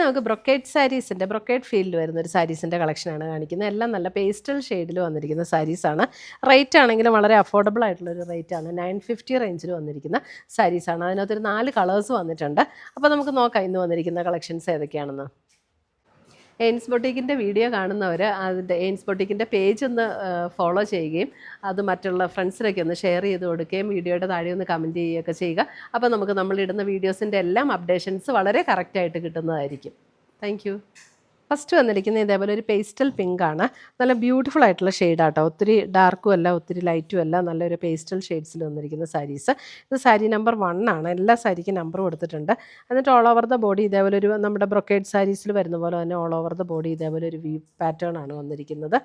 നമുക്ക് ബ്രൊക്കേഡ് ഫീൽഡിൽ വരുന്ന ഒരു സാരീസിൻ്റെ കളക്ഷനാണ് കാണിക്കുന്നത്. എല്ലാം നല്ല പേസ്റ്റൽ ഷെയ്ഡിൽ വന്നിരിക്കുന്ന സാരീസാണ്. റേറ്റ് ആണെങ്കിലും വളരെ അഫോർഡബിൾ ആയിട്ടുള്ളൊരു റേറ്റാണ്. 950 റേഞ്ചിൽ വന്നിരിക്കുന്ന സാരീസാണ്. അതിനകത്തൊരു 4 കളേഴ്സ് വന്നിട്ടുണ്ട്. അപ്പോൾ നമുക്ക് നോക്കാം ഇന്ന് വന്നിരിക്കുന്ന കളക്ഷൻസ് ഏതൊക്കെയാണെന്ന്. എയിൻസ് ബൊട്ടീക്കിൻ്റെ വീഡിയോ കാണുന്നവർ അതിൻ്റെ എയിൻസ് ബൊട്ടീക്കിൻ്റെ പേജ് ഒന്ന് ഫോളോ ചെയ്യുകയും അത് മറ്റുള്ള ഫ്രണ്ട്സിനൊക്കെ ഒന്ന് ഷെയർ ചെയ്ത് കൊടുക്കുകയും വീഡിയോയുടെ താഴെ ഒന്ന് കമൻറ്റ് ചെയ്യുകയൊക്കെ ചെയ്യുക. അപ്പോൾ നമുക്ക് നമ്മളിടുന്ന വീഡിയോസിൻ്റെ എല്ലാം അപ്ഡേഷൻസ് വളരെ കറക്റ്റായിട്ട് കിട്ടുന്നതായിരിക്കും. താങ്ക് ഫസ്റ്റ് വന്നിരിക്കുന്നത് ഇതേപോലെ ഒരു പേസ്റ്റൽ പിങ്ക് ആണ്. നല്ല ബ്യൂട്ടിഫുൾ ആയിട്ടുള്ള ഷെയ്ഡാട്ടോ. ഒത്തിരി ഡാർക്കും അല്ല ഒത്തിരി ലൈറ്റും അല്ല, നല്ലൊരു പേസ്റ്റൽ ഷെയ്ഡ്സിൽ വന്നിരിക്കുന്ന സാരീസ്. ഇത് സാരി നമ്പർ 1 ആണ്. എല്ലാ സാരിക്കും നമ്പർ കൊടുത്തിട്ടുണ്ട്. എന്നിട്ട് ഓൾ ഓവർ ദ ബോഡി ഇതേപോലെ ഒരു നമ്മുടെ ബ്രൊക്കേഡ് സാരീസിൽ വരുന്ന പോലെ തന്നെ ഓൾ ഓവർ ദ ബോഡി ഇതേപോലെ ഒരു വീവ് പാറ്റേൺ ആണ് വന്നിരിക്കുന്നത്.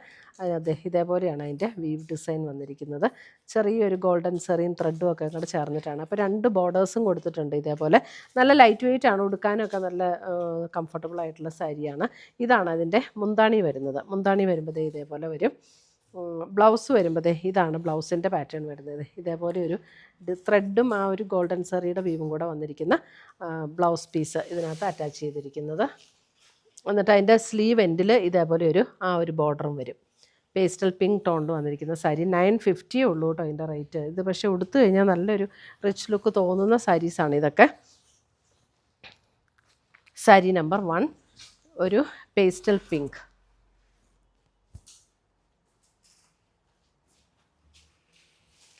അതെ, ഇതേപോലെയാണ് അതിൻ്റെ വീവ് ഡിസൈൻ വന്നിരിക്കുന്നത്. ചെറിയൊരു ഗോൾഡൻ സെറിയും ത്രെഡും ഒക്കെ കൂടെ ചേർന്നിട്ടാണ്. അപ്പോൾ 2 ബോർഡേഴ്സും കൊടുത്തിട്ടുണ്ട്. ഇതേപോലെ നല്ല ലൈറ്റ് വെയിറ്റ് ആണ്, ഉടുക്കാനൊക്കെ നല്ല കംഫർട്ടബിൾ ആയിട്ടുള്ള സാരിയാണ്. ഇതാണ് അതിൻ്റെ മുന്താണി വരുന്നത്. മുന്താണി വരുമ്പോൾ ഇതേപോലെ വരും. ബ്ലൗസ് വരുമ്പോൾ ഇതാണ് ബ്ലൗസിൻ്റെ പാറ്റേൺ വരുന്നത്. ഇതേപോലെ ഒരു ത്രെഡും ആ ഒരു ഗോൾഡൻ സെറിയുടെ വീവും കൂടെ വന്നിരിക്കുന്ന ബ്ലൗസ് പീസ് ഇതിനകത്ത് അറ്റാച്ച് ചെയ്തിരിക്കുന്നത്. എന്നിട്ട് അതിൻ്റെ സ്ലീവ് എൻഡിൽ ഇതേപോലെ ഒരു ബോർഡറും വരും. പേസ്റ്റൽ പിങ്ക് ടോണിൽ വന്നിരിക്കുന്ന സാരി 950 ഉള്ളൂ കേട്ടോ അതിൻ്റെ റേറ്റ്. ഇത് പക്ഷേ ഉടുത്തു കഴിഞ്ഞാൽ നല്ലൊരു റിച്ച് ലുക്ക് തോന്നുന്ന സാരീസാണ് ഇതൊക്കെ. സാരി നമ്പർ 1 ഒരു പേസ്റ്റൽ പിങ്ക്.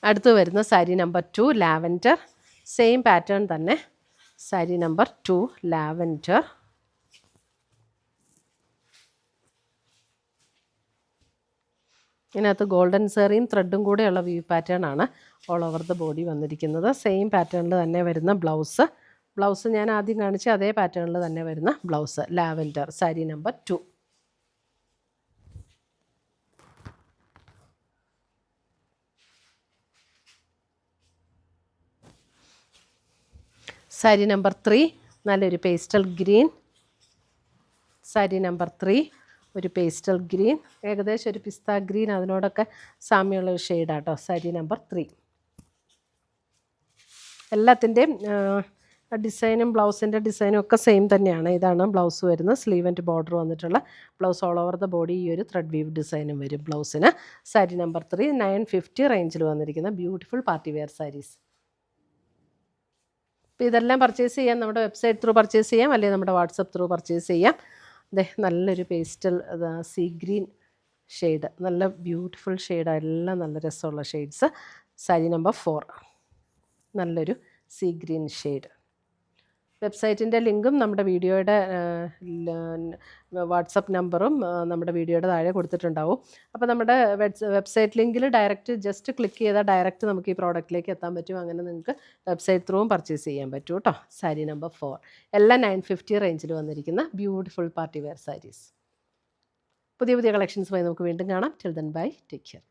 അടുത്ത് വരുന്ന sari number 2 lavender. Same pattern തന്നെ. Sari number 2 lavender. ഇതിനകത്ത് ഗോൾഡൻ സെറിയും ത്രെഡും കൂടെയുള്ള വ്യൂ പാറ്റേൺ ആണ് ഓൾ ഓവർ ദ ബോഡി വന്നിരിക്കുന്നത്. സെയിം പാറ്റേണിൽ തന്നെ വരുന്ന ബ്ലൗസ് ഞാൻ ആദ്യം കാണിച്ച അതേ പാറ്റേണിൽ തന്നെ വരുന്ന blouse. Lavender sari number 2. Sari number 3 നല്ലൊരു പേസ്റ്റൽ ഗ്രീൻ. സാരി നമ്പർ 3 ഒരു പേസ്റ്റൽ ഗ്രീൻ, ഏകദേശം ഒരു പിസ്ത ഗ്രീൻ, അതിനോടൊക്കെ സാമ്യമുള്ള ഒരു ഷെയ്ഡാട്ടോ. സാരി നമ്പർ 3. എല്ലാത്തിൻ്റെയും ഡിസൈനും ബ്ലൗസിൻ്റെ ഡിസൈനും ഒക്കെ സെയിം തന്നെയാണ്. ഇതാണ് ബ്ലൗസ് വരുന്നത്. സ്ലീവ് ആൻഡ് ബോർഡർ വന്നിട്ടുള്ള blouse. All over the body ഈ ഒരു ത്രെഡ് വീവ് ഡിസൈനും വരും ബ്ലൗസിന്. സാരി നമ്പർ 3 950 റേഞ്ചിൽ വന്നിരിക്കുന്ന ബ്യൂട്ടിഫുൾ പാർട്ടി വെയർ സാരീസ്. അപ്പോൾ ഇതെല്ലാം പർച്ചേസ് ചെയ്യാം. നമ്മുടെ വെബ്സൈറ്റ് ത്രൂ പർച്ചേസ് ചെയ്യാം, അല്ലെങ്കിൽ നമ്മുടെ വാട്സപ്പ് ത്രൂ പർച്ചേസ് ചെയ്യാം. നല്ലൊരു പേസ്റ്റൽ സീ ഗ്രീൻ ഷെയ്ഡ്, നല്ല ബ്യൂട്ടിഫുൾ ഷെയ്ഡാണ്. എല്ലാം നല്ല രസമുള്ള ഷെയ്ഡ്സ്. സാരി നമ്പർ 4 നല്ലൊരു സീ ഗ്രീൻ ഷെയ്ഡ്. വെബ്സൈറ്റിൻ്റെ ലിങ്കും നമ്മുടെ വീഡിയോയുടെ വാട്സപ്പ് നമ്പറും നമ്മുടെ വീഡിയോയുടെ താഴെ കൊടുത്തിട്ടുണ്ടാവും. അപ്പോൾ നമ്മുടെ വെബ്സൈറ്റ് ലിങ്കിൽ ഡയറക്റ്റ് ജസ്റ്റ് ക്ലിക്ക് ചെയ്താൽ ഡയറക്റ്റ് നമുക്ക് ഈ പ്രോഡക്റ്റിലേക്ക് എത്താൻ പറ്റും. അങ്ങനെ നിങ്ങൾക്ക് വെബ്സൈറ്റ് ത്രൂവും പർച്ചേസ് ചെയ്യാൻ പറ്റും കേട്ടോ. സാരി നമ്പർ 4 എല്ലാം 950 റേഞ്ചിൽ വന്നിരിക്കുന്ന ബ്യൂട്ടിഫുൾ പാർട്ടി വെയർ സാരീസ്. പുതിയ കളക്ഷൻസുമായി നമുക്ക് വീണ്ടും കാണാം. Till then bye, take care.